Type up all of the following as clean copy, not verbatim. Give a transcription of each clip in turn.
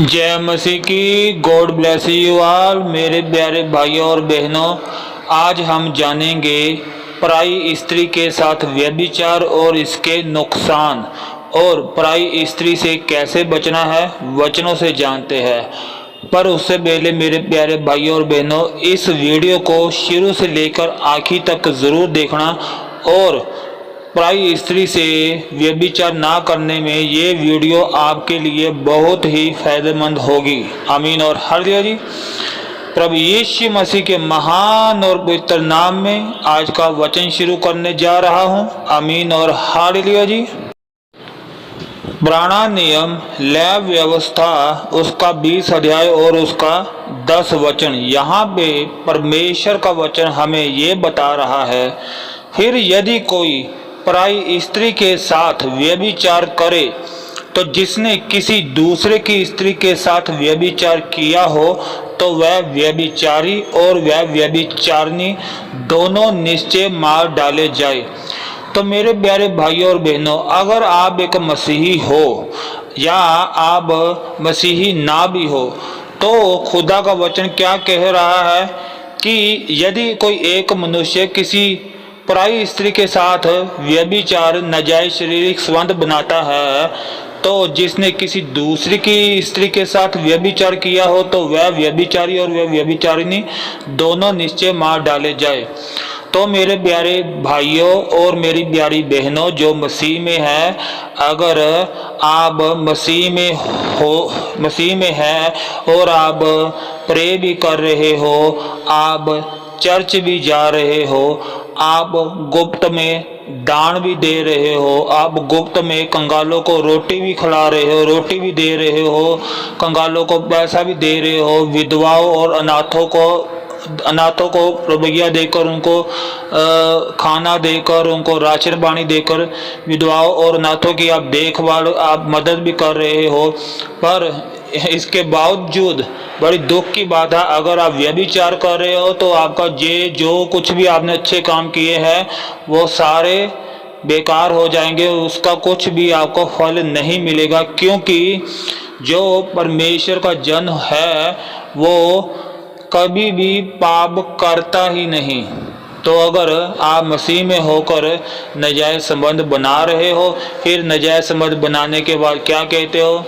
जय मसीह की। God bless you all मेरे प्यारे भाइयों और बहनों। आज हम जानेंगे पराई स्त्री के साथ व्यभिचार और इसके नुकसान, और पराई स्त्री से कैसे बचना है वचनों से जानते हैं। पर उससे पहले मेरे प्यारे भाइयों और बहनों, इस वीडियो को शुरू से लेकर आखिर तक ज़रूर देखना, और पराई स्त्री से व्यभिचार ना करने में ये वीडियो आपके लिए बहुत ही फायदेमंद होगी। आमीन और हालेलुया जी। प्रभु यीशु मसीह के महान और पवित्र नाम में आज का वचन शुरू करने जा रहा हूँ। आमीन और हालेलुया जी। पुराना नियम लैव व्यवस्था उसका 20 अध्याय और उसका 10 वचन। यहाँ पे परमेश्वर का वचन हमें ये बता रहा है, फिर यदि कोई पराई स्त्री के साथ व्यभिचार करे तो जिसने किसी दूसरे की स्त्री के साथ व्यभिचार किया हो तो वह व्यभिचारी और वह व्यभिचारिणी दोनों निश्चय मार डाले जाए। तो मेरे प्यारे भाइयों और बहनों, अगर आप एक मसीही हो या आप मसीही ना भी हो, तो खुदा का वचन क्या कह रहा है कि यदि कोई एक मनुष्य किसी पराई स्त्री के साथ व्यभिचार नाजायज शारीरिक संबंध बनाता है, तो जिसने किसी दूसरी की स्त्री के साथ व्यभिचार किया हो तो वह व्यभिचारी और वह व्यभिचारिणी दोनों निश्चय मार डाले जाए। तो मेरे प्यारे भाइयों और मेरी प्यारी बहनों जो मसीह में है, अगर आप मसीह में है और आप प्रे भी कर रहे हो, आप चर्च भी जा रहे हो, आप गुप्त में दान भी दे रहे हो, आप गुप्त में कंगालों को रोटी भी खिला रहे हो, रोटी भी दे रहे हो, कंगालों को पैसा भी दे रहे हो, विधवाओं और अनाथों को रुपया देकर, उनको खाना देकर, उनको राशन पानी देकर, विधवाओं और अनाथों की आप देखभाल, आप मदद भी कर रहे हो। पर इसके बावजूद बड़ी दुख की बात है, अगर आप व्यभिचार कर रहे हो तो आपका जो कुछ भी आपने अच्छे काम किए हैं वो सारे बेकार हो जाएंगे, उसका कुछ भी आपको फल नहीं मिलेगा, क्योंकि जो परमेश्वर का जन है वो कभी भी पाप करता ही नहीं। तो अगर आप मसीह में होकर नाजायज संबंध बना रहे हो, फिर नाजायज संबंध बनाने के बाद क्या कहते हो,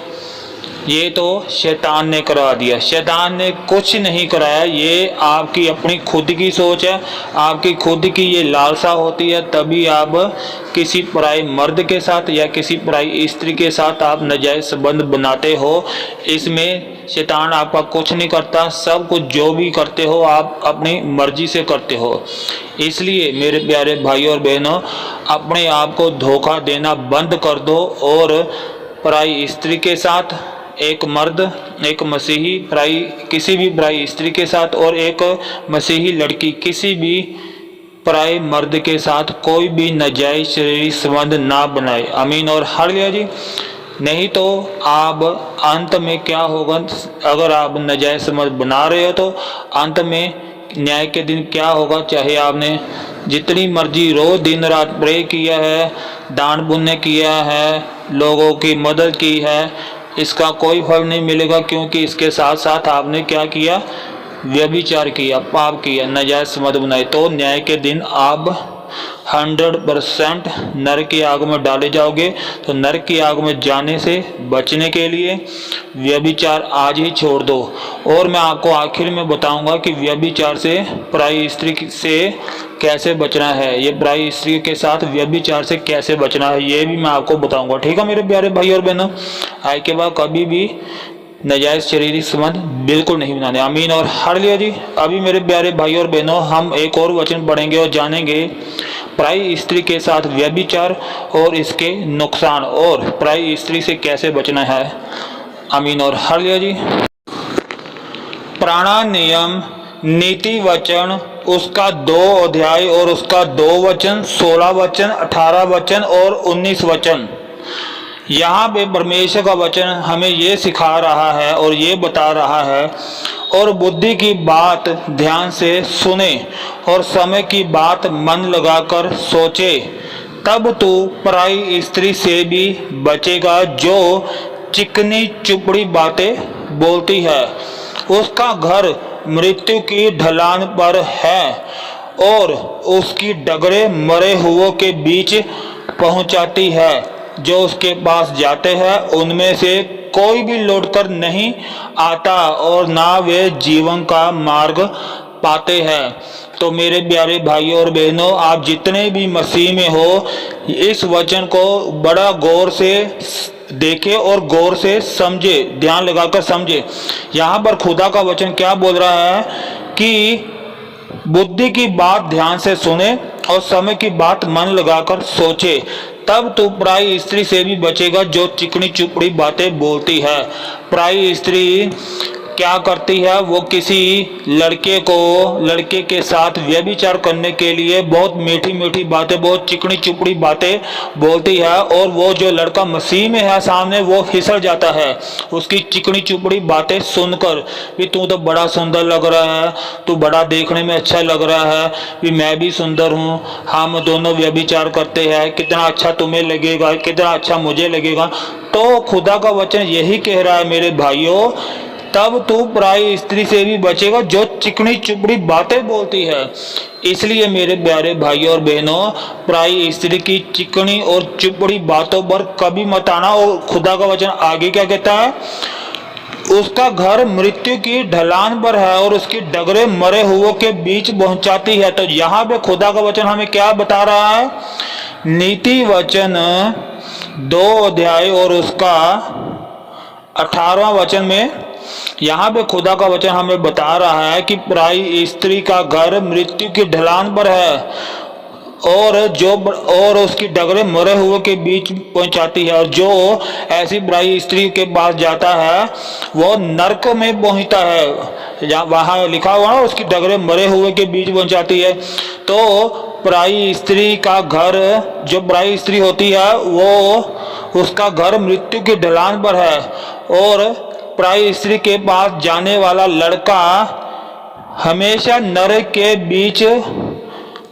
ये तो शैतान ने करा दिया। शैतान ने कुछ नहीं कराया, ये आपकी अपनी खुद की सोच है, आपकी खुद की ये लालसा होती है, तभी आप किसी पराई मर्द के साथ या किसी पराई स्त्री के साथ आप नाजायज संबंध बनाते हो। इसमें शैतान आपका कुछ नहीं करता, सब कुछ जो भी करते हो आप अपनी मर्जी से करते हो। इसलिए मेरे प्यारे भाइयों और बहनों, अपने आप को धोखा देना बंद कर दो, और पराई स्त्री के साथ एक मर्द, एक मसीही किसी भी पराई स्त्री के साथ, और एक मसीही लड़की किसी भी पराई मर्द के साथ कोई भी नाजायज शारीरिक संबंध ना बनाए। आमीन और हालेलुया जी। नहीं तो आप अंत में क्या होगा, अगर आप नाजायज संबंध बना रहे हो तो अंत में न्याय के दिन क्या होगा, चाहे आपने जितनी मर्जी रोज दिन रात प्रे किया है, दान पुण्य किया है, लोगों की मदद की है, इसका कोई फल नहीं मिलेगा, क्योंकि इसके साथ साथ आपने क्या किया, व्यभिचार किया, पाप किया, नाजायज संबंध बनाए। तो न्याय के दिन आप 100% नरक की आग में डाले जाओगे। तो नरक की आग में जाने से बचने के लिए व्यभिचार आज ही छोड़ दो। और मैं आपको आखिर में बताऊंगा कि व्यभिचार से, पराई स्त्री से कैसे बचना है, ये पराई स्त्री के साथ व्यभिचार से कैसे बचना है, ये भी मैं आपको बताऊंगा। ठीक है मेरे प्यारे भाई और बहनों, आज के बाद कभी भी नाजायज शारीरिक संबंध बिल्कुल नहीं बनाने। आमीन और हालेलुया जी। अभी मेरे प्यारे भाई और बहनों, हम एक और वचन पढ़ेंगे और जानेंगे पराई स्त्री के साथ व्यभिचार और इसके नुकसान, और पराई स्त्री से कैसे बचना है। आमीन और हालेलुया जी। पुराना नियम नीति वचन उसका 2 अध्याय और उसका 2 वचन, 16 वचन, 18 वचन और 19 वचन। यहाँ पे परमेश्वर का वचन हमें ये सिखा रहा है और ये बता रहा है, और बुद्धि की बात ध्यान से सुने और समय की बात मन लगाकर सोचे, तब तू पराई स्त्री से भी बचेगा जो चिकनी चुपड़ी बातें बोलती है, उसका घर मृत्यु की ढलान पर है और उसकी डगरें मरे हुओं के बीच पहुंचाती है। जो उसके पास जाते हैं उनमें से कोई भी लौटकर नहीं आता और ना वे जीवन का मार्ग पाते हैं। तो मेरे प्यारे भाइयों और बहनों, आप जितने भी मसीह में हो, इस वचन को बड़ा गौर से देखे और गौर से समझे, ध्यान लगाकर समझे। यहाँ पर खुदा का वचन क्या बोल रहा है कि बुद्धि की बात ध्यान से सुने और समय की बात मन लगाकर सोचे, तब तू पराई स्त्री से भी बचेगा जो चिकनी चुपड़ी बातें बोलती है। पराई स्त्री क्या करती है? वो किसी लड़के के साथ व्यभिचार करने के लिए बहुत मीठी मीठी बातें, बहुत चिकनी चुपड़ी बातें बोलती है और वो जो लड़का मसीह में है सामने, वो फिसल जाता है उसकी चिकनी चुपड़ी बातें सुनकर। भी तू तो बड़ा सुंदर लग रहा है, तू बड़ा देखने में अच्छा लग रहा है, भी मैं भी सुंदर हूँ, हम दोनों व्यभिचार करते हैं, कितना अच्छा तुम्हें लगेगा, कितना अच्छा मुझे लगेगा। तो खुदा का वचन यही कह रहा है मेरे भाइयों, तब तू पराई स्त्री से भी बचेगा जो चिकनी चुपड़ी बातें बोलती है। इसलिए मेरे प्यारे भाइयों और बहनों, पराई स्त्री की चिकनी और चुपड़ी बातों पर कभी मत आना। और खुदा का वचन आगे क्या कहता है? उसका घर मृत्यु की ढलान पर है और उसकी डगरें मरे हुओं के बीच पहुंचाती है। तो यहाँ पे खुदा का वचन हमें क्या बता रहा है? नीति वचन 2 अध्याय और उसका 18वां वचन में यहाँ पे खुदा का वचन हमें बता रहा है कि पराई स्त्री का घर मृत्यु की ढलान पर है और उसकी डगरें मरे हुए के बीच पहुंचाती है। और जो ऐसी पराई स्त्री के पास जाता है वो नरक में पहुंचता है। जहाँ वहाँ लिखा हुआ है उसकी डगरें मरे हुए के बीच पहुंचाती है। तो पराई स्त्री का घर, जो पराई स्त्री होती है वो उसका घर मृत्यु की ढलान पर है और पराई स्त्री के पास जाने वाला लड़का हमेशा नरक के बीच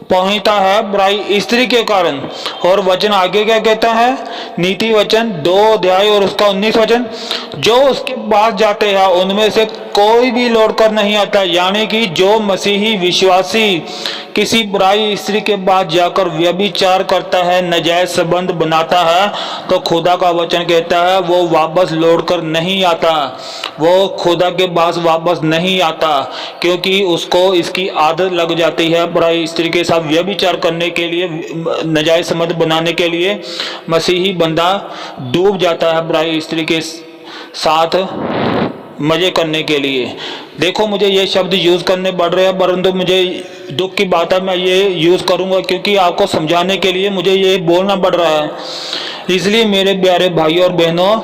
पहुंचता है पराई स्त्री के कारण। और वचन आगे क्या कहता है? नीति वचन 2 अध्याय और उसका 19 वचन, जो उसके पास जाते हैं उनमें से कोई भी लौटकर नहीं आता। यानी कि जो मसीही विश्वासी किसी पराई स्त्री के पास जाकर व्यभिचार करता है, नाजायज संबंध बनाता है, तो खुदा का वचन कहता है वो वापस लौटकर नहीं आता, वो खुदा के पास वापस नहीं आता, क्योंकि उसको इसकी आदत लग जाती है पराई स्त्री के साथ व्यभिचार करने के लिए, नाजायज संबंध बनाने के लिए मसीही बंदा डूब जाता है पराई स्त्री के साथ मजे करने के लिए। देखो, मुझे ये शब्द यूज करने पड़ रहे हैं, परंतु मुझे दुख की बात है, मैं ये यूज करूंगा क्योंकि आपको समझाने के लिए मुझे ये बोलना पड़ रहा है। इसलिए मेरे प्यारे भाइयों और बहनों,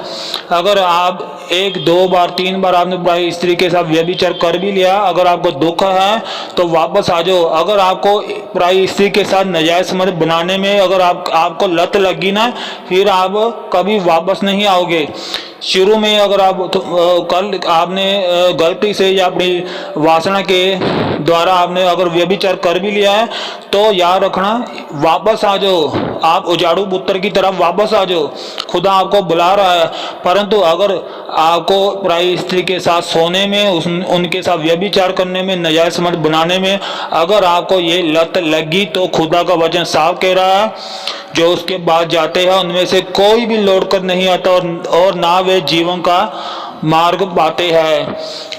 अगर आप 1, 2 बार 3 बार आपने पराई स्त्री के साथ व्यभिचार कर भी लिया, अगर आपको दुख है तो वापस आ जाओ। अगर आपको पराई स्त्री के साथ नाजायज संबंध बनाने में अगर आपको लत लगी ना, फिर आप कभी वापस नहीं आओगे। शुरू में अगर आपने गलती से या अपनी वासना के द्वारा आपने अगर व्यभिचार कर भी लिया है, तो याद रखना, वापस आ जाओ, आप उजाड़ू पुत्र की तरफ वापस आ जाओ। खुदा आपको बुला रहा है। परंतु अगर आपको पराई स्त्री के साथ सोने में, उनके साथ व्यभिचार करने में, नाजायज संबंध बनाने में अगर आपको ये लत लगी, तो खुदा का वचन साफ कह रहा है, जो उसके बाद जाते हैं उनमें से कोई भी लौट कर नहीं आता और ना वे जीवन का मार्ग पाते हैं।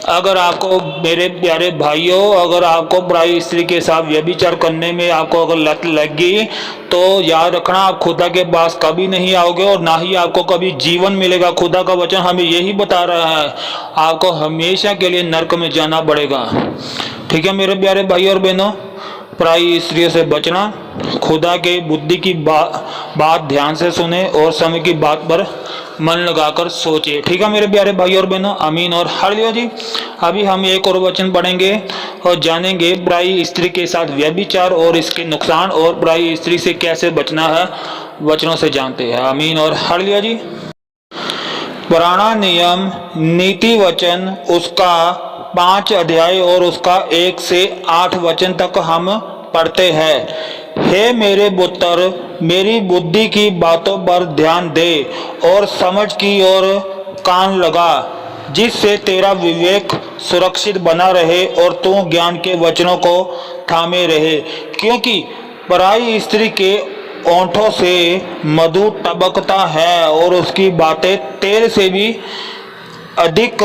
अगर आपको, मेरे प्यारे भाइयों, अगर आपको पराई स्त्री के साथ व्यभिचार करने में आपको अगर लत लगी, तो याद रखना, आप खुदा के पास कभी नहीं आओगे और ना ही आपको कभी जीवन मिलेगा। खुदा का वचन हमें यही बता रहा है, आपको हमेशा के लिए नरक में जाना पड़ेगा। ठीक है मेरे प्यारे भाइयों और बहनों, पराई स्त्रियों से बचना, खुदा के बुद्धि की बात ध्यान से सुने और समय की बात पर मन लगाकर सोचे। ठीक है मेरे प्यारे भाई और बहनों, आमीन और हालेलुया जी। अभी हम एक और वचन पढ़ेंगे और जानेंगे पराई स्त्री के साथ व्यभिचार और इसके नुकसान और पराई स्त्री से कैसे बचना है, वचनों से जानते हैं। आमीन और हालेलुया जी। पुराना नियम नीति वचन उसका 5 अध्याय और उसका 1 से 8 वचन तक हम पढ़ते हैं। हे मेरे पुत्र, मेरी बुद्धि की बातों पर ध्यान दे और समझ की ओर कान लगा। जिससे तेरा विवेक सुरक्षित बना रहे और तू ज्ञान के वचनों को थामे रहे, क्योंकि पराई स्त्री के ओंठों से मधु टपकता है और उसकी बातें तेल से भी अधिक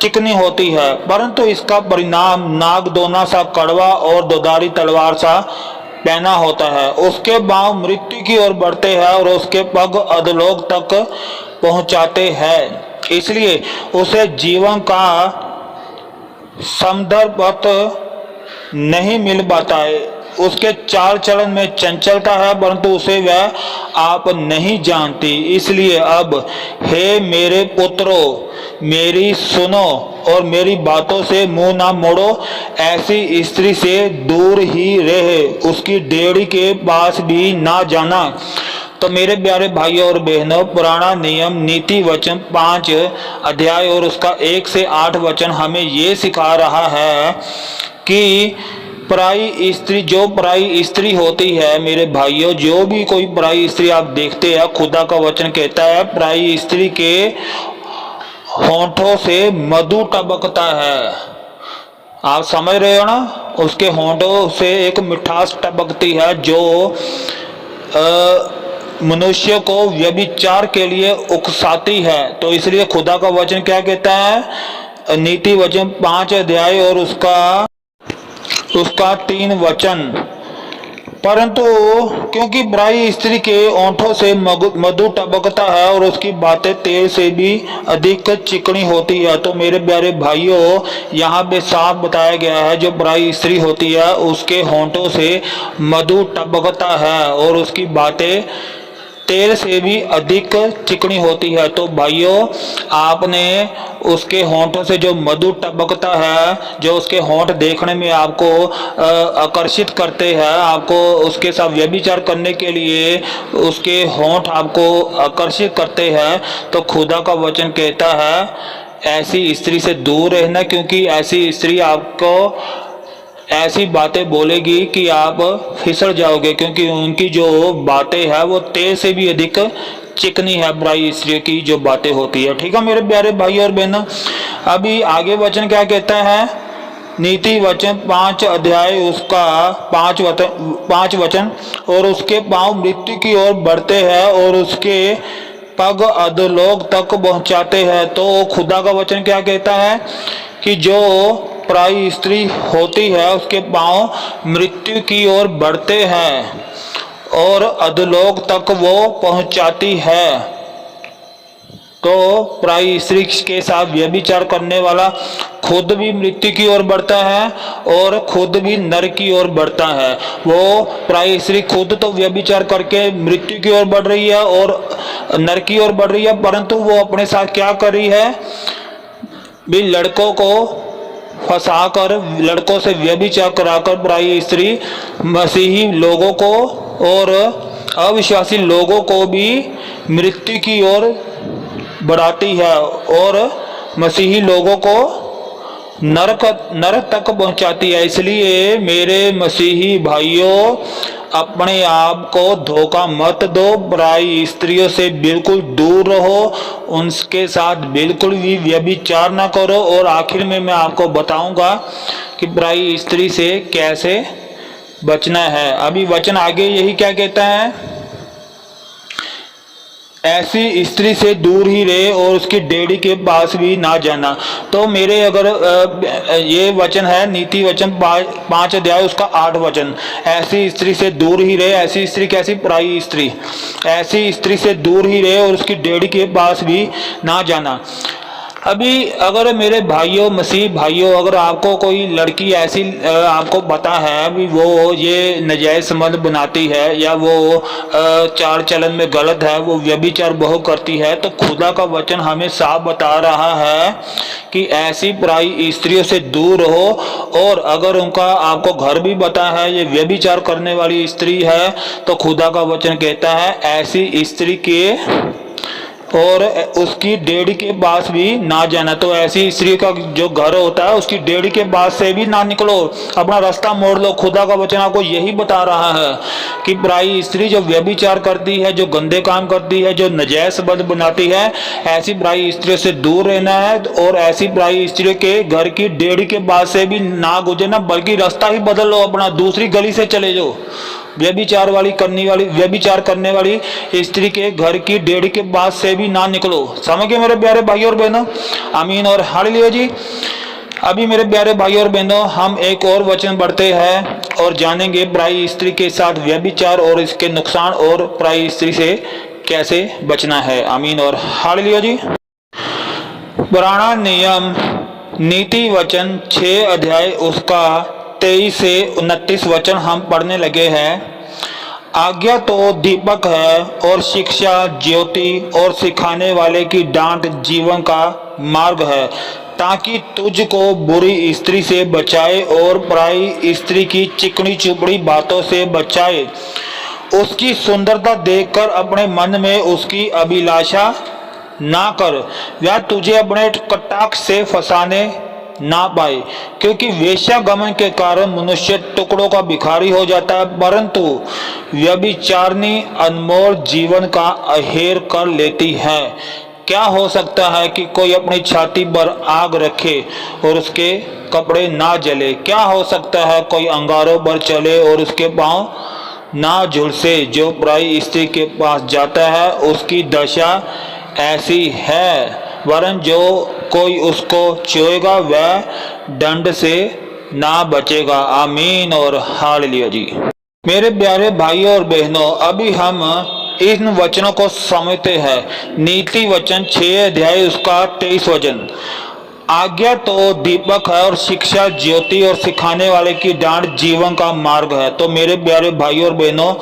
चिकनी होती है, परंतु इसका परिणाम नागदोना सा कड़वा और दुधारी तलवार सा पहना होता है। उसके पांव मृत्यु की ओर बढ़ते हैं और उसके पग अधोलोक तक पहुंचाते हैं, इसलिए उसे जीवन का समदर पथ नहीं मिल पाता है। उसके चाल चलन में चंचलता है, परंतु उसे वह आप नहीं जानती। इसलिए अब हे मेरे पुत्रों, मेरी सुनो और मेरी बातों से मुंह ना मोड़ो। ऐसी स्त्री से दूर ही रहे, उसकी डेड़ी के पास भी ना जाना। तो मेरे प्यारे भाइयों और बहनों, पुराना नियम नीति वचन 5 अध्याय और उसका 1 से 8 वचन हमें ये सिखा रहा है कि पराई स्त्री होती है, मेरे भाइयों, जो भी कोई पराई स्त्री आप देखते हैं, खुदा का वचन कहता है पराई स्त्री के होंठों से मधु टपकता है। आप समझ रहे हो ना, उसके होंठों से एक मिठास टपकती है जो मनुष्य को व्यभिचार के लिए उकसाती है। तो इसलिए खुदा का वचन क्या कहता है, नीति वचन 5 अध्याय और उसका 3 वचन, परंतु क्योंकि पराई स्त्री के ओंठों से मधु टपकता है और उसकी बातें तेल से भी अधिक चिकनी होती है। तो मेरे प्यारे भाइयों, यहाँ पे साफ बताया गया है जो पराई स्त्री होती है उसके होंठों से मधु टपकता है और उसकी बातें तेल से भी अधिक चिकनी होती है। तो भाइयों, आपने उसके होंठों से जो मधु टपकता है, जो उसके होंठ देखने में आपको आकर्षित करते हैं, आपको उसके साथ व्यभिचार करने के लिए उसके होंठ आपको आकर्षित करते हैं, तो खुदा का वचन कहता है ऐसी स्त्री से दूर रहना, क्योंकि ऐसी स्त्री आपको ऐसी बातें बोलेगी कि आप फिसल जाओगे, क्योंकि उनकी जो बातें हैं वो तेल से भी अधिक चिकनी है, पराई स्त्री की जो बातें होती है। ठीक है मेरे प्यारे भाई और बहनों, अभी आगे वचन क्या कहता है, नीति वचन 5 अध्याय उसका 5 वचन, और उसके पांव मृत्यु की ओर बढ़ते हैं और उसके पग अधोलोक तक पहुंचाते हैं। तो खुदा का वचन क्या कहता है कि जो पराई स्त्री होती है उसके पांव मृत्यु की ओर बढ़ते हैं और अधोलोक तक वो पहुंचाती है। तो पराई स्त्री के साथ व्यभिचार करने वाला खुद भी मृत्यु की ओर बढ़ता है और खुद भी नरक की ओर बढ़ता है। वो पराई स्त्री खुद तो व्यभिचार करके मृत्यु की ओर बढ़ रही है और नरक की ओर बढ़ रही है, परंतु वो अपने साथ क्या कर रही है, भी लड़कों को फंसाकर, लड़कों से व्यभिचार कराकर पराई स्त्री मसीही लोगों को और अविश्वासी लोगों को भी मृत्यु की ओर बढ़ाती है और मसीही लोगों को नरक तक पहुंचाती है। इसलिए मेरे मसीही भाइयों, अपने आप को धोखा मत दो, पराई स्त्रियों से बिल्कुल दूर रहो, उनके साथ बिल्कुल भी व्यभिचार ना करो। और आखिर में मैं आपको बताऊंगा कि पराई स्त्री से कैसे बचना है। अभी वचन आगे यही क्या कहता है, ऐसी स्त्री से दूर ही रहे और उसकी डेड़ी के पास भी ना जाना। तो मेरे अगर ये वचन है नीति वचन 5 अध्याय उसका 8 वचन, ऐसी स्त्री से दूर ही रहे। ऐसी स्त्री कैसी, पराई स्त्री, ऐसी स्त्री से दूर ही रहे और उसकी डेड़ी के पास भी ना जाना। अभी अगर मेरे भाइयों, मसीह भाइयों, अगर आपको कोई लड़की ऐसी आपको पता है अभी वो ये नाजायज संबंध बनाती है या वो चाल चलन में गलत है, वो व्यभिचार बहु करती है, तो खुदा का वचन हमें साफ बता रहा है कि ऐसी पराई स्त्रियों से दूर रहो। और अगर उनका आपको घर भी पता है ये व्यभिचार करने वाली स्त्री है, तो खुदा का वचन कहता है ऐसी स्त्री के और उसकी डेढ़ी के पास भी ना जाना। तो ऐसी स्त्री का जो घर होता है उसकी डेढ़ी के पास से भी ना निकलो, अपना रास्ता मोड़ लो। खुदा का वचन आपको यही बता रहा है कि पराई स्त्री जो व्यभिचार करती है, जो गंदे काम करती है, जो नजायज संबंध बनाती है, ऐसी पराई स्त्री से दूर रहना है। और ऐसी पराई स्त्री के घर की डेढ़ी के पास से भी ना गुजरना, बल्कि रास्ता ही बदल लो, अपना दूसरी गली से चले जाओ। व्यभिचार करने वाली स्त्री के घर की डेढ़ी के पास से भी ना निकलो। समझ गए मेरे प्यारे भाई और बहनों? आमीन और हालेलुया जी। अभी मेरे प्यारे भाई और बहनों, हम एक और वचन पढ़ते हैं और जानेंगे पराई स्त्री के साथ व्यभिचार और इसके नुकसान और पराई स्त्री से कैसे बचना है। आमीन और हालेलुया जी। पुराना नियम नीति वचन 6 अध्याय उसका 23 से 29 वचन हम पढ़ने लगे हैं। आज्ञा तो दीपक है और शिक्षा ज्योति और सिखाने वाले की डांट जीवन का मार्ग है, ताकि तुझको बुरी स्त्री से बचाए और पराई स्त्री की चिकनी चुपड़ी बातों से बचाए। उसकी सुंदरता देखकर अपने मन में उसकी अभिलाषा ना कर, वह तुझे अपने कटाक्ष से फंसाने ना पाए, क्योंकि वेश्यागमन के कारण मनुष्य टुकड़ों का भिखारी हो जाता है, परंतु व्यभिचारिणी अनमोल जीवन का अहेर कर लेती है। क्या हो सकता है कि कोई अपनी छाती पर आग रखे और उसके कपड़े ना जले? क्या हो सकता है कोई अंगारों पर चले और उसके पांव ना झुलसे? जो पराई स्त्री के पास जाता है उसकी दशा ऐसी है, वरन जो कोई उसको छुएगा वह दंड से ना बचेगा। आमीन और हालेलुया जी। मेरे प्यारे भाइयों और बहनों, अभी हम इन वचनों को समझते हैं। नीति वचन 6 अध्याय उसका 23 वचन। आज्ञा तो दीपक है और शिक्षा ज्योति और सिखाने वाले की डांट जीवन का मार्ग है। तो मेरे प्यारे भाइयों और बहनों,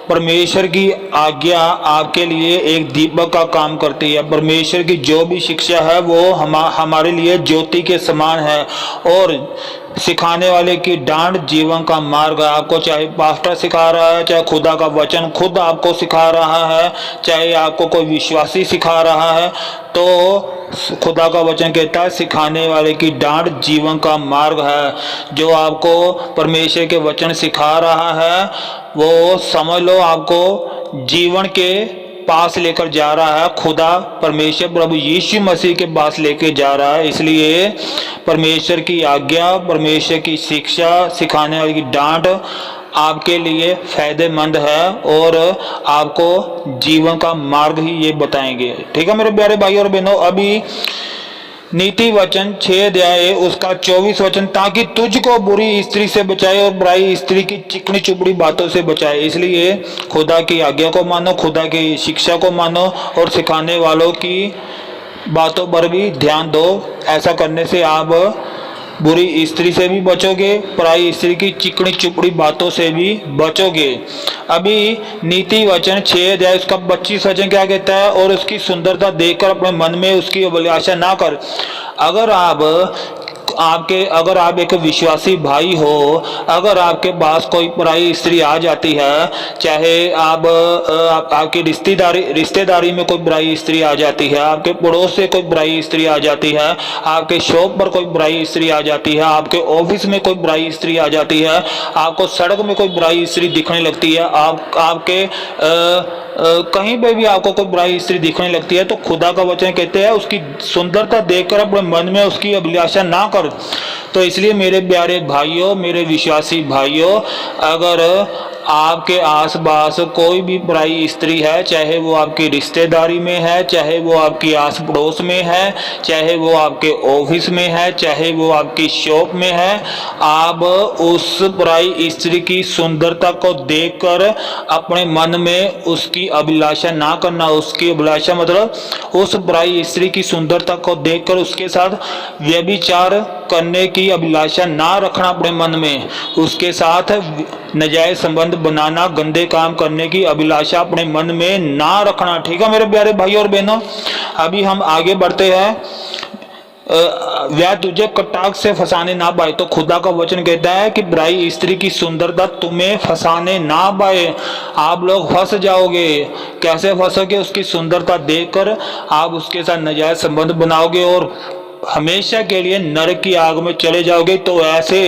परमेश्वर की आज्ञा आपके लिए एक दीपक का काम करती है। परमेश्वर की जो भी शिक्षा है वो हमारे लिए ज्योति के समान है, और सिखाने वाले की डांट जीवन का मार्ग है। आपको चाहे पास्टर सिखा रहा है, चाहे खुदा का वचन खुद आपको सिखा रहा है, चाहे आपको कोई विश्वासी सिखा रहा है, तो खुदा का वचन कहता है सिखाने वाले की डांट जीवन का मार्ग है। जो आपको परमेश्वर के वचन सिखा रहा है वो समझ लो आपको जीवन के पास लेकर जा रहा है। खुदा परमेश्वर प्रभु यीशु मसीह के पास लेके जा रहा है। इसलिए परमेश्वर की आज्ञा, परमेश्वर की शिक्षा, सिखाने वाली की डांट आपके लिए फायदेमंद है और आपको जीवन का मार्ग ही ये बताएंगे। ठीक है मेरे प्यारे भाई और बहनों, अभी नीति वचन 6 अध्याय उसका 24 वचन, ताकि तुझको बुरी स्त्री से बचाए और पराई स्त्री की चिकनी चुपड़ी बातों से बचाए। इसलिए खुदा की आज्ञा को मानो, खुदा की शिक्षा को मानो और सिखाने वालों की बातों पर भी ध्यान दो। ऐसा करने से आप बुरी स्त्री से भी बचोगे, पराई स्त्री की चिकनी चुपड़ी बातों से भी बचोगे। अभी नीति वचन 6 अध्याय उसका 25 वचन क्या कहता है? और उसकी सुंदरता देखकर अपने मन में उसकी अभिलाषा ना कर। अगर आप एक विश्वासी भाई हो, अगर आपके पास कोई पराई स्त्री आ जाती है, चाहे आपकी रिश्तेदारी में कोई पराई स्त्री आ जाती है, आपके पड़ोस से कोई पराई स्त्री आ जाती है, आपके शॉप पर कोई पराई स्त्री आ जाती है, आपके ऑफिस में कोई पराई स्त्री आ जाती है, आपको सड़क में कोई पराई स्त्री दिखने लगती है, आपके कहीं पे भी आपको कोई पराई स्त्री दिखने लगती है, तो खुदा का वचन कहते हैं उसकी सुंदरता देखकर अपने मन में उसकी अभिलाषा ना कर। तो इसलिए मेरे प्यारे भाइयों, मेरे विश्वासी भाइयों, अगर आपके आसपास कोई भी पराई स्त्री है, चाहे वो आपकी रिश्तेदारी में है, चाहे वो आपकी आस पड़ोस में है, चाहे वो आपके ऑफिस में है, चाहे वो आपकी शॉप में है, आप उस पराई स्त्री की सुंदरता को देखकर अपने मन में उसकी अभिलाषा ना करना। उसकी अभिलाषा मतलब उस पराई स्त्री की सुंदरता को देखकर उसके साथ व्यभिचार करने की अभिलाषा ना रखना अपने मन में, उसके साथ नाजायज संबंध बनाना, गंदे काम करने की अभिलाषा अपने मन में ना रखना। ठीक है मेरे प्यारे भाई और बहनों, अभी हम आगे बढ़ते हैं। वह तुझे कटाक्ष से फंसाने ना पाए। तो खुदा का वचन कहता है कि बुराई स्त्री की सुंदरता तुम्हें फंसाने ना पाए। आप लोग फंस जाओगे। कैसे फंसोगे? उसकी सुंदरता देखकर आप उसके साथ नाजायज संबंध बनाओगे और हमेशा के लिए नरक की आग में चले जाओगे। तो ऐसे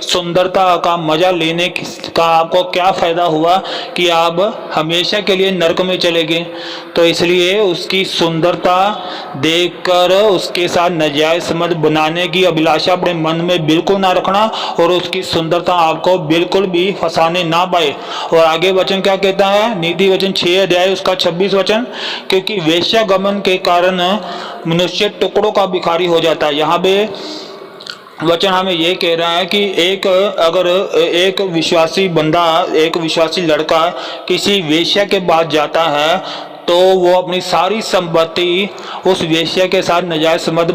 सुंदरता का मजा लेने का आपको क्या फायदा हुआ कि आप हमेशा के लिए नरक में चले गए। तो इसलिए उसकी सुंदरता देखकर उसके साथ नाजायज संबंध बनाने की अभिलाषा अपने मन में बिल्कुल ना रखना और उसकी सुंदरता आपको बिल्कुल भी फंसाने ना पाए। और आगे वचन क्या कहता है? नीति वचन 6 अध्याय उसका 26 वचन, क्योंकि वेश्यागमन के कारण मनुष्य टुकड़ों का भिखारी हो जाता है। यहाँ पे वचन हमें ये कह रहा है कि अगर एक विश्वासी बंदा, एक विश्वासी लड़का किसी वेश्या के पास जाता है तो वो अपनी सारी संपत्ति उस वेश्या के साथ नाजायज संबंध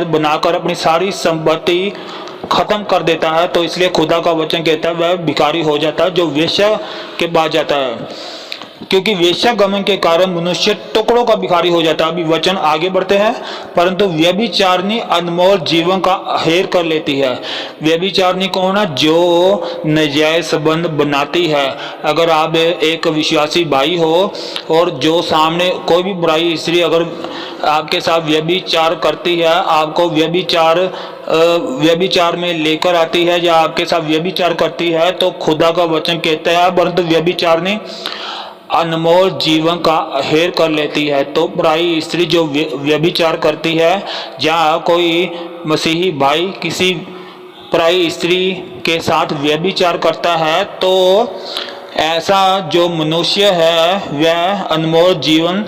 बनाकर अपनी सारी संपत्ति खत्म कर देता है। तो इसलिए खुदा का वचन कहता है वह भिखारी हो जाता है जो वेश्या के पास जाता है, क्योंकि वेश्यागमन के कारण मनुष्य टुकड़ों का भिखारी हो जाता है। अभी वचन आगे बढ़ते हैं। परंतु व्यभिचारिणी अनमोल जीवन का हेर कर लेती है। व्यभिचारिणी कौन है? जो नाजायज संबंध बनाती है। अगर आप एक विश्वासी भाई हो और जो सामने कोई भी बुराई स्त्री अगर आपके साथ व्यभिचार करती है, आपको व्यभिचार में लेकर आती है या आपके साथ व्यभिचार करती है, तो खुदा का वचन कहता है परंतु व्यभिचारिणी अनमोल जीवन का हेर कर लेती है। तो बुराई स्त्री जो व्यभिचार करती है, या कोई मसीही भाई किसी बुराई स्त्री के साथ व्यभिचार करता है, तो ऐसा जो मनुष्य है वह अनमोल जीवन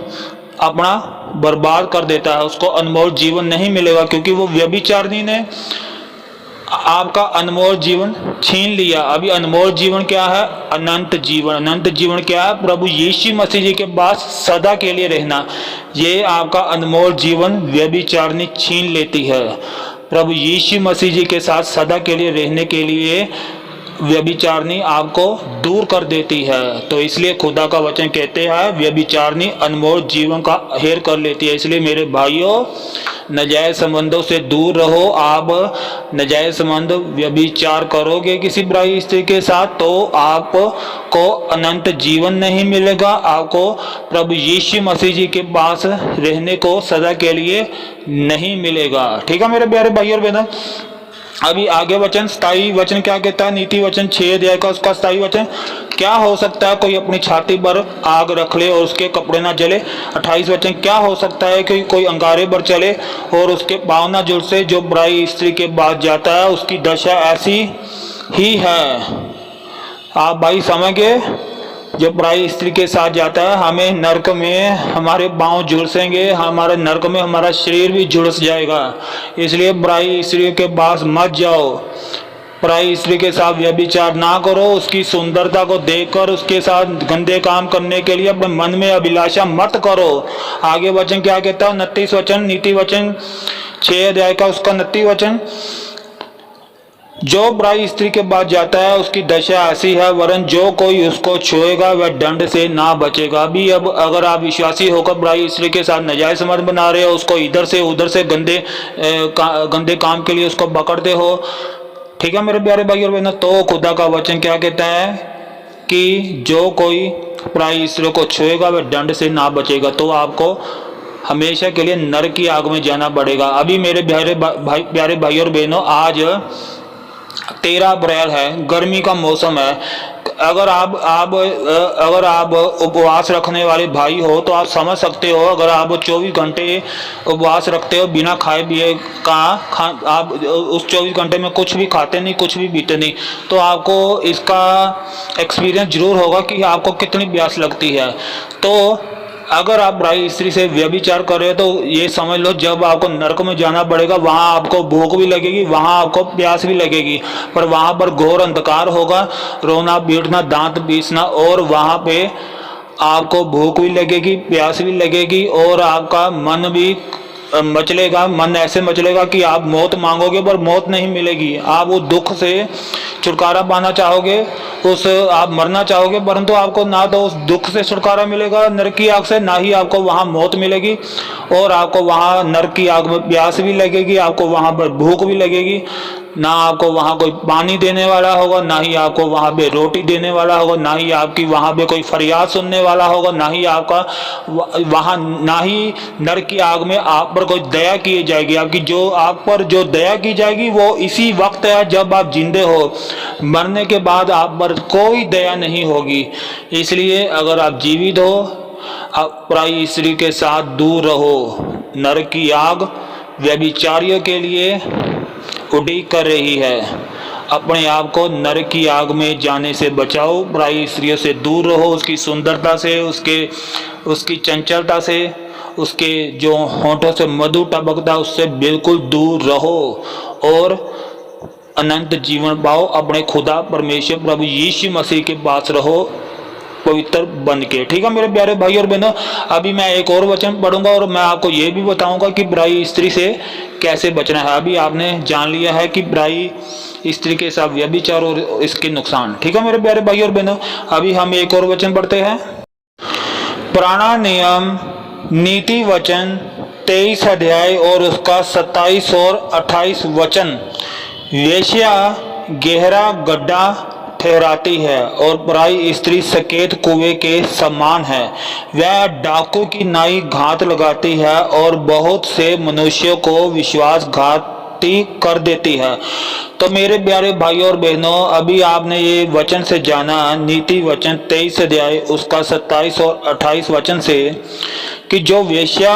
अपना बर्बाद कर देता है। उसको अनमोल जीवन नहीं मिलेगा, क्योंकि वो व्यभिचारिणी ने आपका अनमोल जीवन छीन लिया। अभी अनमोल जीवन क्या है? अनंत जीवन। अनंत जीवन क्या है? प्रभु यीशु मसीह जी के पास सदा के लिए रहना। ये आपका अनमोल जीवन व्यभिचारिणी छीन लेती है। प्रभु यीशु मसीह जी के साथ सदा के लिए रहने के लिए व्यभिचारिणी आपको दूर कर देती है। तो इसलिए खुदा का वचन कहते हैं व्यभिचारिणी अनमोल जीवन का हेर कर लेती है। इसलिए मेरे भाइयों, नाजायज संबंधों से दूर रहो। आप नाजायज संबंध व्यभिचार करोगे किसी बुराई स्त्री के साथ तो आपको अनंत जीवन नहीं मिलेगा। आपको प्रभु यीशु मसीह जी के पास रहने को सदा के लिए नहीं मिलेगा। ठीक है मेरे प्यारे भाई और बहनों, अभी आगे वचन स्थायी वचन क्या कहता है? नीति वचन 6 अध्याय का उसका स्थायी वचन, क्या हो सकता है कोई अपनी छाती पर आग रख ले और उसके कपड़े ना जले। 28 वचन, क्या हो सकता है कि कोई अंगारे पर चले और उसके पाँव ना झुलसे। जो बुराई स्त्री के पास जाता है उसकी दशा ऐसी ही है। आप भाई समझ गए? जो बुराई स्त्री के साथ जाता है, हमें नरक में हमारे पाँव झुलसेंगे, हमारे नरक में हमारा शरीर भी झुलस जाएगा। इसलिए बुराई स्त्री के पास मत जाओ। बुराई स्त्री के साथ व्यभिचार ना करो। उसकी सुंदरता को देखकर उसके साथ गंदे काम करने के लिए अपने मन में अभिलाषा मत करो। आगे वचन क्या कहता है? 29 वचन, नीति वचन 6 अध्याय का उसका 29 वचन, जो बुराई स्त्री के पास जाता है उसकी दशा ऐसी है, वरन जो कोई उसको छुएगा वह दंड से ना बचेगा। भी अब अगर आप विश्वासी होकर बुराई स्त्री के साथ नाजायज संबंध बना रहे हो, उसको इधर से उधर से गंदे काम के लिए उसको पकड़ते हो, ठीक है मेरे प्यारे भाई और बहनों, तो खुदा का वचन क्या कहता है कि जो कोई बुराई स्त्री को छुएगा वह दंड से ना बचेगा। तो आपको हमेशा के लिए नरक की आग में जाना पड़ेगा। अभी मेरे प्यारे भाई और बहनों, आज 13 अप्रैल है, गर्मी का मौसम है। अगर आप उपवास रखने वाले भाई हो तो आप समझ सकते हो। अगर आप 24 घंटे उपवास रखते हो बिना खाए पिए का, आप उस 24 घंटे में कुछ भी खाते नहीं, कुछ भी पीते नहीं, तो आपको इसका एक्सपीरियंस जरूर होगा कि आपको कितनी प्यास लगती है। तो अगर आप बुराई स्त्री से व्यभिचार कर रहे हो तो ये समझ लो जब आपको नरक में जाना पड़ेगा, वहाँ आपको भूख भी लगेगी, वहाँ आपको प्यास भी लगेगी, पर वहाँ पर घोर अंधकार होगा, रोना पीटना दांत पीसना, और वहाँ पे आपको भूख भी लगेगी, प्यास भी लगेगी, और आपका मन भी मचलेगा। मन ऐसे मचलेगा कि आप मौत मांगोगे पर मौत नहीं मिलेगी। आप वो दुख से छुटकारा पाना चाहोगे, उस आप मरना चाहोगे, परंतु आपको ना तो उस दुख से छुटकारा मिलेगा नरक की आग से, ना ही आपको वहां मौत मिलेगी, और आपको वहां नरक की आग में प्यास भी लगेगी, आपको वहां पर भूख भी लगेगी, ना आपको वहां कोई पानी देने वाला होगा, ना ही आपको वहां पे रोटी देने वाला होगा, ना ही आपकी वहां पे कोई फरियाद सुनने वाला होगा, ना ही आपका वहां, ना ही नरक की आग में आप पर कोई दया की जाएगी। आपकी जो आप पर जो दया की जाएगी वो इसी वक्त है जब आप जिंदे हो, मरने के बाद आप पर कोई दया नहीं होगी। इसलिए अगर आप जीवित हो, आप पराई स्त्री के साथ दूर रहो। नरक की आग व्यभिचारियों के लिए उड़ीक कर रही है। अपने आप को नरक की आग में जाने से बचाओ, पराई स्त्रियों से दूर रहो, उसकी सुंदरता से, उसकी चंचलता से, उसके जो होंठों से मधु टपकता उससे बिल्कुल दूर रहो और अनंत जीवन पाओ। अपने खुदा परमेश्वर प्रभु यीशु मसीह के पास रहो पवित्र बन के। ठीक है मेरे प्यारे भाई और बहनों, अभी मैं एक और वचन पढ़ूंगा और मैं आपको ये भी बताऊंगा कि पराई स्त्री से कैसे बचना है। अभी आपने जान लिया है कि पराई स्त्री के साथ व्यभिचार और इसके नुकसान। ठीक है मेरे प्यारे भाई और बहनों, अभी हम एक और वचन पढ़ते हैं। पुराना नियम नीति वचन 23 अध्याय और उसका 27 और 28 वचन, वेश्या गहरा गड्ढा ठहराती है और पराई स्त्री सकेत कुएं के समान है। वह डाकू की नाई घात लगाती है और बहुत से मनुष्यों को विश्वासघाती कर देती है। तो मेरे प्यारे भाइयों और बहनों, अभी आपने ये वचन से जाना नीति वचन 23 अध्याय उसका 27 और 28 वचन से कि जो वेश्या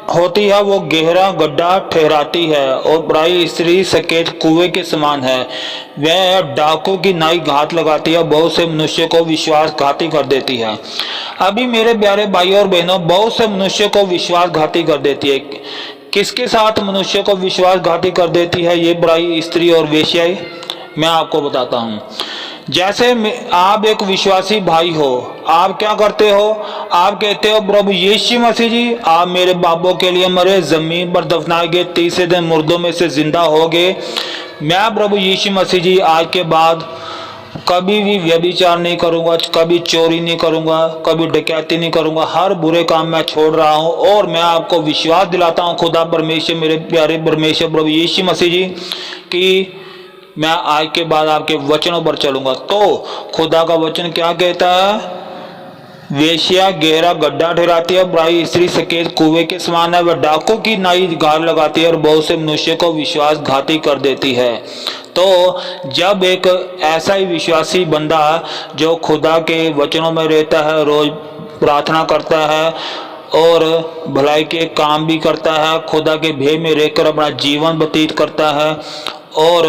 होती है वो गहरा गड्ढा ठहराती है और पराई स्त्री सकेत कुएं के समान है। वह डाकू की नाई घात लगाती है, बहुत से मनुष्य को विश्वासघाती कर देती है। अभी मेरे प्यारे भाइयों और बहनों, बहुत से मनुष्य को विश्वासघाती कर देती है। किसके साथ मनुष्य को विश्वासघाती कर देती है ये पराई स्त्री और वेश्या? मैं आपको बताता हूँ। जैसे आप एक विश्वासी भाई हो, आप क्या करते हो? आप कहते हो प्रभु यीशु मसीह जी, आप मेरे बापों के लिए मरे, जमीन पर दफनाए गए, तीसरे दिन मुर्दों में से जिंदा हो गए। मैं प्रभु यीशु मसीह जी आज के बाद कभी भी व्यभिचार नहीं करूंगा, कभी चोरी नहीं करूंगा, कभी डकैती नहीं करूंगा, हर बुरे काम मैं छोड़ रहा हूं और मैं आपको विश्वास दिलाता हूं खुदा परमेश्वर, मेरे प्यारे परमेश्वर प्रभु यीशु मसीह जी, कि मैं आज के बाद आपके वचनों पर चलूंगा। तो खुदा का वचन क्या कहता है? वेश्या गहरा गड्ढा ठहराती है, पराई स्त्री सकेत कुएं के समान है, वह डाकू की नाई घात लगाती है और बहुत से मनुष्य को विश्वासघाती कर देती है। तो जब एक ऐसा ही विश्वासी बंदा जो खुदा के वचनों में रहता है, रोज प्रार्थना करता है और भलाई के काम भी करता है, खुदा के भय में रहकर अपना जीवन व्यतीत करता है और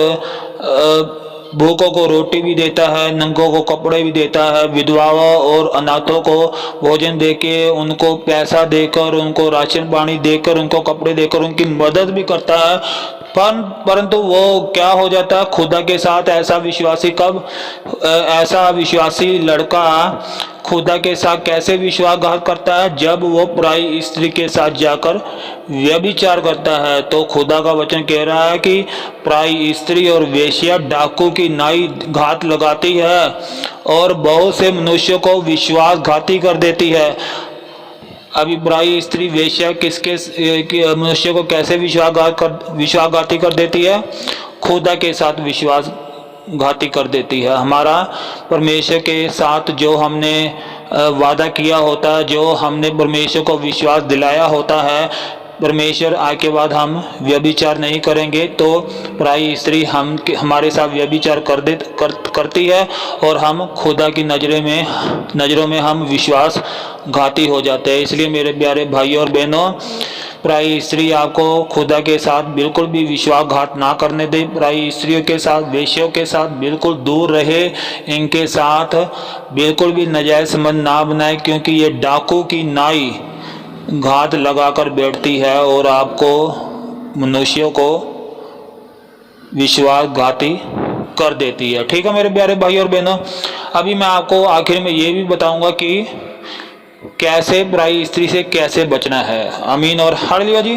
भूखों को रोटी भी देता है, नंगों को कपड़े भी देता है, विधवाओं और अनाथों को भोजन देके, उनको पैसा देकर, उनको राशन पानी देकर, उनको कपड़े देकर उनकी मदद भी करता है। परंतु वो क्या हो जाता है खुदा के साथ? ऐसा विश्वासी कब, ऐसा विश्वासी लड़का खुदा के साथ कैसे विश्वासघात करता है? जब वो पराई स्त्री के साथ जाकर व्यभिचार करता है। तो खुदा का वचन कह रहा है कि पराई स्त्री और वेश्या डाकू की नाई घात लगाती है और बहुत से मनुष्यों को विश्वासघाती कर देती है। अभी पराई स्त्री वेश्या किसके मनुष्य को कैसे विश्वासघाती कर देती है? खुदा के साथ विश्वासघाती कर देती है। हमारा परमेश्वर के साथ जो हमने वादा किया होता है, जो हमने परमेश्वर को विश्वास दिलाया होता है, परमेश्वर आज के बाद हम व्यभिचार नहीं करेंगे, तो पराई स्त्री हमारे साथ व्यभिचार करती है और हम खुदा की नज़रों में हम विश्वासघाती हो जाते हैं। इसलिए मेरे प्यारे भाइयों और बहनों, पराई स्त्री आपको खुदा के साथ बिल्कुल भी विश्वासघात ना करने दे। पराई स्त्रियों के साथ, वेश्यों के साथ बिल्कुल दूर रहे, इनके साथ बिल्कुल भी नाजायज संबंध ना बनाए, क्योंकि ये डाकू की नाई घात लगाकर बैठती है और आपको, मनुष्यों को विश्वासघाती कर देती है। ठीक है मेरे प्यारे भाई और बहनों, अभी मैं आपको आखिर में ये भी बताऊंगा कि कैसे पराई स्त्री से कैसे बचना है। आमीन और हालेलुया जी।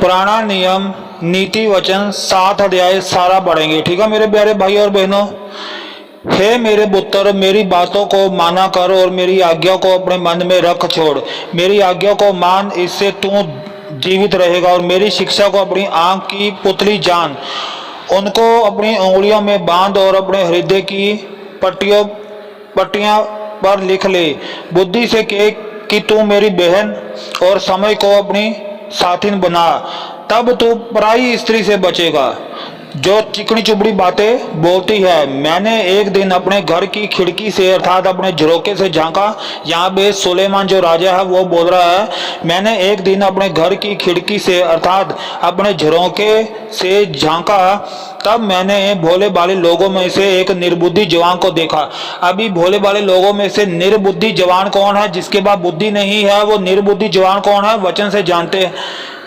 प्राणायाम नीति वचन 7 अध्याय सारा पढ़ेंगे। ठीक है मेरे प्यारे भाई और बहनों। हे मेरे पुत्र, मेरी बातों को माना कर और मेरी आज्ञा को अपने मन में रख छोड़। मेरी आज्ञा को मान, इससे तू जीवित रहेगा। और मेरी शिक्षा को अपनी आंख की पुतली जान, उनको अपनी उंगलियों में बांध और अपने हृदय की पट्टियां पर लिख ले। बुद्धि से कह कि तू मेरी बहन और समय को अपनी साथिन बना, तब तू पराई स्त्री से बचेगा जो चिकनी चुपड़ी बातें बोलती है। मैंने एक दिन अपने घर की खिड़की से अर्थात अपने झरोके से झांका। यहाँ पे सुलेमान जो राजा है वो बोल रहा है, मैंने एक दिन अपने घर की खिड़की से अर्थात अपने झरोके से झांका, तब मैंने भोले भाले लोगों में से एक निर्बुद्धि जवान को देखा। अभी भोले भाले लोगों में से निर्बुद्धि जवान कौन है? जिसके पास बुद्धि नहीं है वो निर्बुद्धि जवान कौन है? वचन से जानते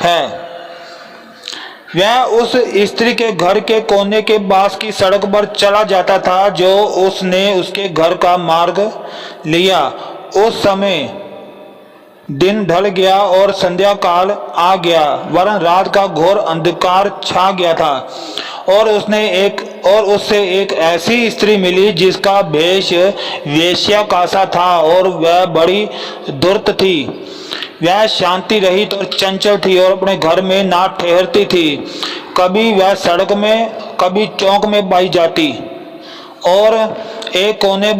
हैं। वह उस स्त्री के घर के कोने के पास की सड़क पर चला जाता था जो उसने उसके घर का मार्ग लिया। उस समय दिन ढल गया और संध्या काल आ गया, वरन रात का घोर अंधकार छा गया था। और उससे एक ऐसी स्त्री मिली जिसका भेष वेश्या का सा था और वह बड़ी धूर्त थी। वह शांति रहित और चंचल थी और अपने घर में ना ठहरती थी। कभी वह सड़क में कभी चौक में पाई जाती और एक कोने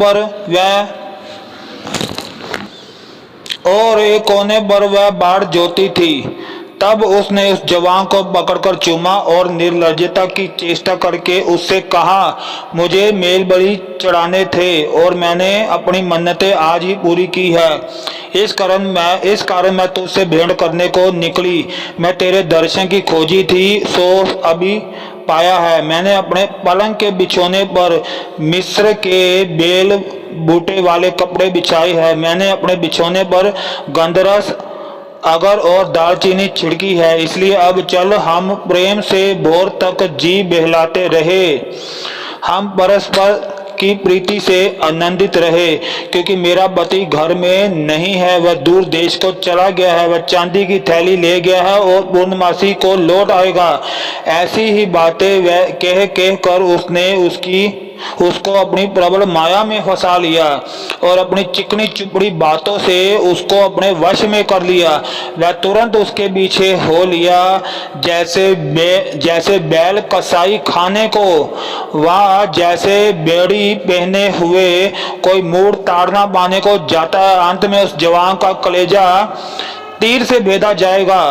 पर वह बाढ़ जोती थी। तब उसने उस जवान को पकड़कर चूमा और निर्लज्जता की चेष्टा करके उससे कहा, मुझे मेल बलि चढ़ाने थे और मैंने अपनी मन्नतें आज ही पूरी की है। इस कारण मैं तुझसे भेंट करने को निकली। मैं तेरे दर्शन की खोजी थी, सो अभी पाया है। मैंने अपने पलंग के बिछोने पर मिस्र के बेल बूटे वाले कपड़े बिछाए हैं। मैंने अपने बिछोने पर गंधरस, अगर और दालचीनी छिड़की है। इसलिए अब चल, हम प्रेम से भोर तक जी बहलाते रहे, हम परस्पर की प्रीति से आनंदित रहे। क्योंकि मेरा पति घर में नहीं है, वह दूर देश को चला गया है। वह चांदी की थैली ले गया है और पूर्णमासी को लौट आएगा। ऐसी ही बातें वह कह कर उसने उसको अपनी प्रबल माया में फंसा लिया और अपनी चिकनी चुपड़ी बातों से उसको अपने वश में कर लिया। वह तुरंत उसके पीछे हो लिया जैसे बैल कसाई खाने को, वह जैसे बेड़ी पहने हुए कोई मूड़ ताड़ना पाने को जाता है। अंत में उस जवान का कलेजा तीर से भेदा जाएगा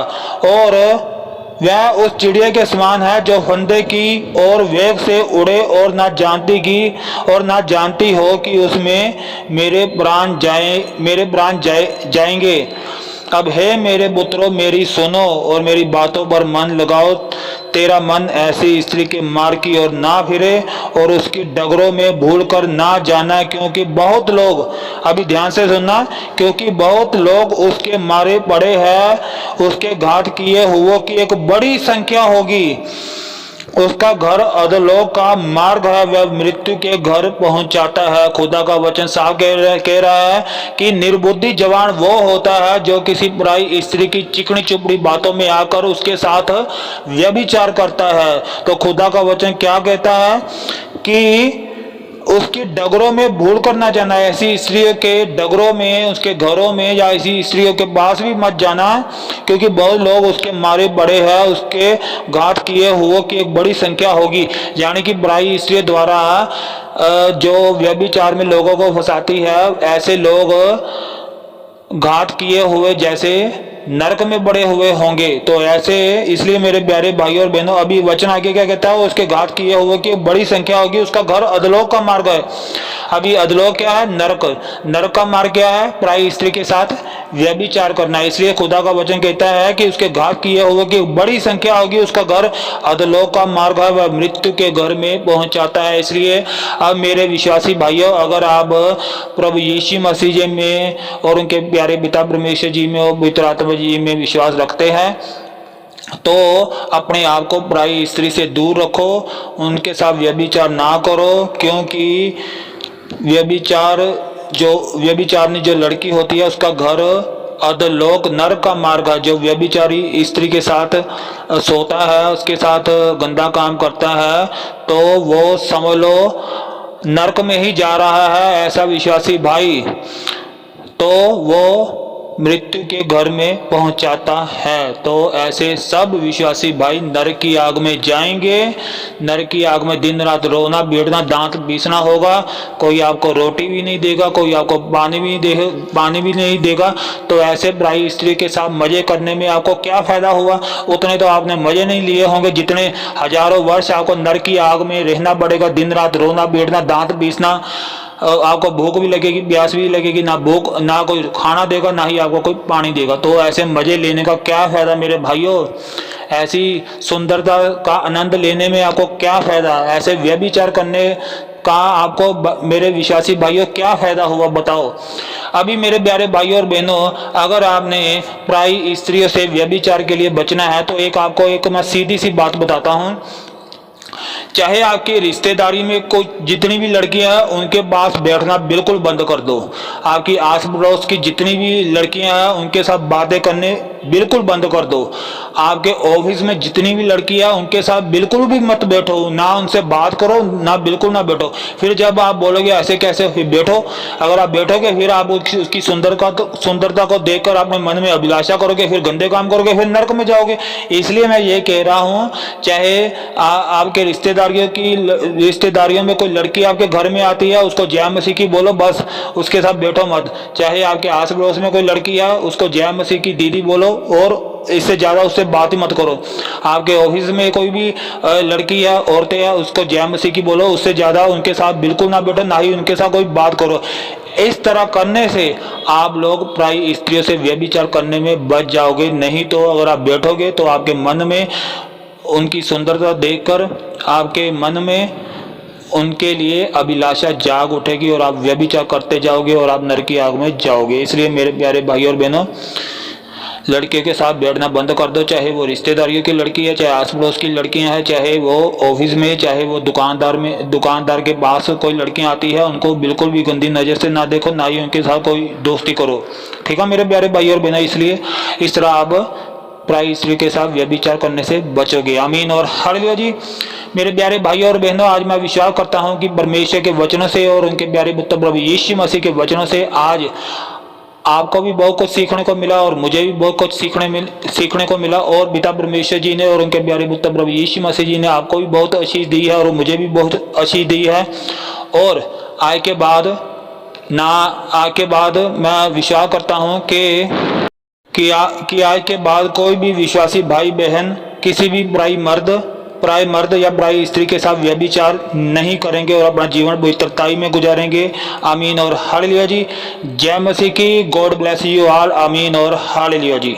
और वह उस चिड़िया के समान है जो फंदे की ओर वेग से उड़े और ना जानती हो कि उसमें मेरे प्राण जाएंगे। अब हे मेरे पुत्रों, मेरी सुनो और मेरी बातों पर मन लगाओ। तेरा मन ऐसी स्त्री के मार्ग की ओर ना फिरे और उसकी डगरों में भूल कर ना जाना, क्योंकि बहुत लोग, अभी ध्यान से सुनना, क्योंकि बहुत लोग उसके मारे पड़े हैं। उसके घात किए हुओं की एक बड़ी संख्या होगी। उसका घर अधोलोक का मार्ग है, वह मृत्यु के घर पहुंचाता है। खुदा का वचन साफ कह रहा है कि निर्बुद्धि जवान वो होता है जो किसी पराई स्त्री की चिकनी चुपड़ी बातों में आकर उसके साथ व्यभिचार करता है। तो खुदा का वचन क्या कहता है कि उसकी डगरों में भूल कर ना जाना। ऐसी स्त्रियों के डगरों में, उसके घरों में या ऐसी स्त्रियों के पास भी मत जाना, क्योंकि बहुत लोग उसके मारे बड़े हैं। उसके घात किए हुओं की एक बड़ी संख्या होगी, यानी कि बुराई स्त्रियों द्वारा जो व्यभिचार में लोगों को फंसाती है। ऐसे लोग घात किए हुए जैसे नरक में बड़े हुए होंगे। तो ऐसे, इसलिए मेरे प्यारे भाइयों और बहनों, अभी वचन आगे क्या कहता है, उसके घात किए हुए की बड़ी संख्या होगी। उसका घर अधलोक का मार्ग है। अभी अधलोक क्या है? नरक का मार्ग क्या है? पराई स्त्री के साथ व्यभिचार करना। इसलिए खुदा का वचन कहता है कि उसके घात किए हुए की बड़ी संख्या होगी। उसका घर अधलोक का मार्ग है, वह मृत्यु के घर में पहुंचाता है। इसलिए अब मेरे विश्वासी भाइयों, अगर आप प्रभु यीशु मसीह जी में और उनके प्यारे पिता परमेश्वर जी में और पवित्र आत्मा जी में विश्वास रखते हैं, तो अपने आप को पराई स्त्री से दूर रखो, उनके साथ व्यभिचार ना करो। क्योंकि व्यभिचारनी जो लड़की होती है उसका घर अधोलोक नरक का मार्ग है। जो व्यभिचारी स्त्री के साथ सोता है, उसके साथ गंदा काम करता है, तो वो समझ लो नरक में ही जा रहा है, ऐसा विश्वासी भाई, तो वो मृत्यु के घर में पहुंचाता है। तो ऐसे सब विश्वासी भाई नरक की आग में जाएंगे। नरक की आग में दिन रात रोना पीटना, दांत पीसना होगा। कोई आपको रोटी भी नहीं देगा, कोई आपको पानी भी नहीं देगा। तो ऐसे पराई स्त्री के साथ मजे करने में आपको क्या फायदा हुआ? उतने तो आपने मजे नहीं लिए होंगे जितने हजारों वर्ष आपको नरक की आग में रहना पड़ेगा। दिन रात रोना पीटना, दांत पीसना, आपको भूख भी लगेगी, प्यास भी लगेगी, ना कोई खाना देगा, ना ही आपको कोई पानी देगा। तो ऐसे मजे लेने का क्या फायदा मेरे भाइयों? ऐसी सुंदरता का आनंद लेने में आपको क्या फायदा? ऐसे व्यभिचार करने का आपको मेरे विश्वासी भाइयों क्या फायदा हुआ बताओ? अभी मेरे प्यारे भाइयों और बहनों, अगर आपने पराई स्त्रियों से व्यभिचार के लिए बचना है तो आपको मैं सीधी सी बात बताता हूँ। चाहे आपकी रिश्तेदारी में कोई जितनी भी लड़कियां हैं उनके पास बैठना बिल्कुल बंद कर दो। आपकी आस पड़ोस की जितनी भी लड़कियां हैं उनके साथ बातें करने बिल्कुल बंद कर दो। आपके ऑफिस में जितनी भी लड़कियां हैं उनके साथ बिल्कुल भी मत बैठो, ना उनसे बात करो, ना बिल्कुल ना बैठो। फिर जब आप बोलोगे ऐसे कैसे, फिर बैठो। अगर आप बैठोगे फिर आप उसकी सुंदरता को देखकर अपने मन में अभिलाषा करोगे, फिर गंदे काम करोगे, फिर नरक में जाओगे। इसलिए मैं ये कह रहा हूँ, चाहे आपके रिश्तेदारियों में कोई लड़की आपके घर में आती है, उसको जय मसीह की बोलो, बस उसके साथ बैठो मत। चाहे आपके आस पड़ोस में कोई लड़की है, उसको जय मसीह की दीदी बोलो और इससे ज़्यादा उससे बात ही मत करो। आपके ऑफिस में कोई भी लड़की है, औरतें हैं, उसको जय मसीह की बोलो, उससे ज़्यादा उनके साथ बिल्कुल ना बैठो, ना ही उनके साथ कोई बात करो। इस तरह करने से आप लोग पराई स्त्रियों से व्यभिचार करने में बच जाओगे। नहीं तो अगर आप बैठोगे तो आपके मन में उनकी सुंदरता देखकर आपके मन में उनके लिए अभिलाषा जाग उठेगी और आप व्यभिचार करते जाओगे और आप नरक की आग में जाओगे। इसलिए मेरे प्यारे भाई और बहनों, लड़कियों के साथ बैठना बंद कर दो। चाहे वो रिश्तेदारियों की लड़की है, चाहे आस पड़ोस की लड़कियां हैं, चाहे वो ऑफिस में, चाहे वो दुकानदार के पास कोई लड़कियां आती है, उनको बिल्कुल भी गंदी नज़र से ना देखो, ना ही उनके साथ कोई दोस्ती करो। ठीक है मेरे प्यारे भाई और बहनों, इसलिए इस तरह आप पराई स्त्री के साथ व्यभिचार करने से बचोगे। आमीन और हालेलुया जी। मेरे प्यारे भाइयों और बहनों, आज मैं विश्वास करता हूं कि परमेश्वर के वचनों से और उनके प्यारे पुत्र प्रभु यीशु मसीह के वचनों से आज आपको भी बहुत कुछ सीखने को मिला और मुझे भी बहुत कुछ सीखने को मिला। और पिता परमेश्वर जी ने और उनके प्यारे पुत्र प्रभु यीशु मसीह जी ने आपको भी बहुत आशीष दी है और मुझे भी बहुत आशीष दी है। और आज के बाद मैं विश्वास करता हूं कि आज के बाद कोई भी विश्वासी भाई बहन किसी भी पराई मर्द या पराई स्त्री के साथ व्यभिचार नहीं करेंगे और अपना जीवन पवित्रताई में गुजारेंगे। आमीन और हालेलुया जी। जय मसीह की। God bless you all. आमीन और हालेलुया जी।